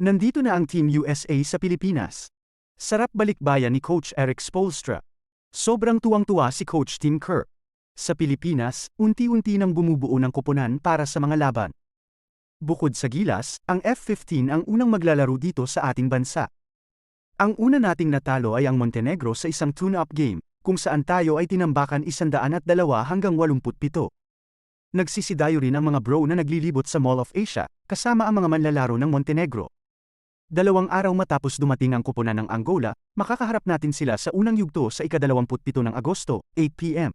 Nandito na ang Team USA sa Pilipinas. Sarap balikbayan ni Coach Eric Spoelstra. Sobrang tuwang-tuwa si Coach Tim Kerr. Sa Pilipinas, unti-unti nang bumubuo ng koponan para sa mga laban. Bukod sa gilas, ang F-15 ang unang maglalaro dito sa ating bansa. Ang una nating natalo ay ang Montenegro sa isang tune-up game, kung saan tayo ay tinambakan 102 hanggang 87. Nagsisidayo rin ang mga bro na naglilibot sa Mall of Asia, kasama ang mga manlalaro ng Montenegro. 2 araw matapos dumating ang koponan ng Angola, makakaharap natin sila sa unang yugto sa ika-27 ng Agosto, 8 p.m.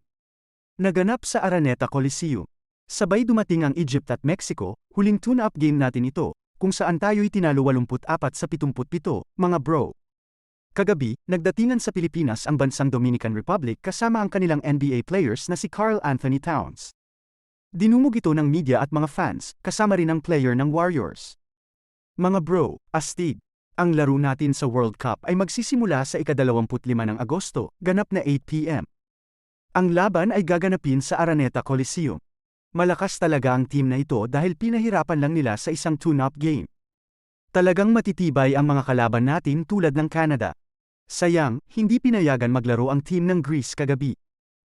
Naganap sa Araneta Coliseum. Sabay dumating ang Egypt at Mexico, huling tune-up game natin ito, kung saan tayo'y tinalo 84 sa 77, mga bro. Kagabi, nagdatingan sa Pilipinas ang bansang Dominican Republic kasama ang kanilang NBA players na si Karl Anthony Towns. Dinumog ito ng media at mga fans, kasama rin ang player ng Warriors. Mga bro, astig. Ang laro natin sa World Cup ay magsisimula sa ika-25 ng Agosto, ganap na 8 p.m. Ang laban ay gaganapin sa Araneta Coliseum. Malakas talaga ang team na ito dahil pinahirapan lang nila sa isang tune-up game. Talagang matitibay ang mga kalaban natin tulad ng Canada. Sayang, hindi pinayagan maglaro ang team ng Greece kagabi.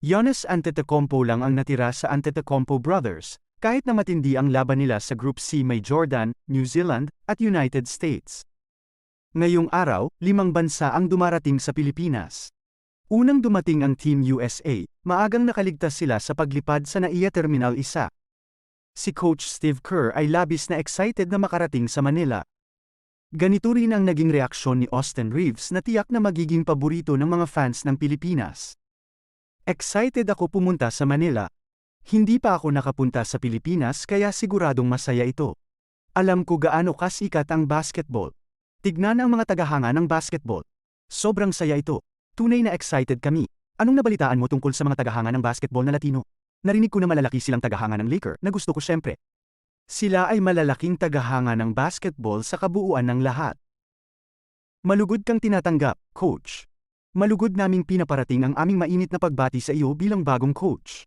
Giannis Antetokounmpo lang ang natira sa Antetokounmpo Brothers, kahit na matindi ang laban nila sa Group C may Jordan, New Zealand, at United States. Ngayong araw, 5 bansa ang dumarating sa Pilipinas. Unang dumating ang Team USA, maagang nakaligtas sila sa paglipad sa NAIA Terminal 1. Si Coach Steve Kerr ay labis na excited na makarating sa Manila. Ganito rin ang naging reaksyon ni Austin Reeves na tiyak na magiging paborito ng mga fans ng Pilipinas. Excited ako pumunta sa Manila. Hindi pa ako nakapunta sa Pilipinas kaya siguradong masaya ito. Alam ko gaano kasikat ang basketball. Tignan ang mga tagahanga ng basketball. Sobrang saya ito. Tunay na excited kami. Anong nabalitaan mo tungkol sa mga tagahanga ng basketball na Latino? Narinig ko na malalaki silang tagahanga ng Laker na gusto ko syempre. Sila ay malalaking tagahanga ng basketball sa kabuuan ng lahat. Malugod kang tinatanggap, Coach. Malugod naming pinaparating ang aming mainit na pagbati sa iyo bilang bagong coach.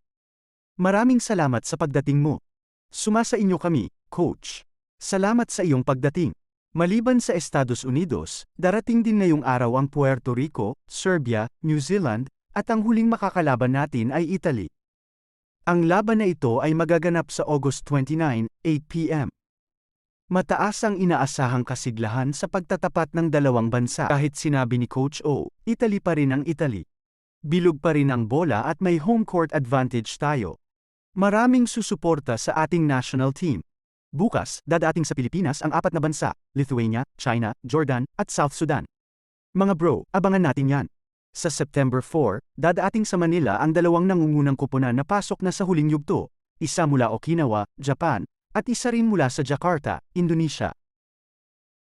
Maraming salamat sa pagdating mo. Sumasa inyo kami, Coach. Salamat sa iyong pagdating. Maliban sa Estados Unidos, darating din ngayong araw ang Puerto Rico, Serbia, New Zealand, at ang huling makakalaban natin ay Italy. Ang laban na ito ay magaganap sa August 29, 8 p.m. Mataas ang inaasahang kasiglahan sa pagtatapat ng dalawang bansa kahit sinabi ni Coach O, Italy pa rin ang Italy. Bilog pa rin ang bola at may home court advantage tayo. Maraming susuporta sa ating national team. Bukas, dadating sa Pilipinas ang 4 na bansa, Lithuania, China, Jordan, at South Sudan. Mga bro, abangan natin yan. Sa September 4, dadating sa Manila ang 2 nangungunang koponan na pasok na sa huling yugto, isa mula Okinawa, Japan, at isa rin mula sa Jakarta, Indonesia.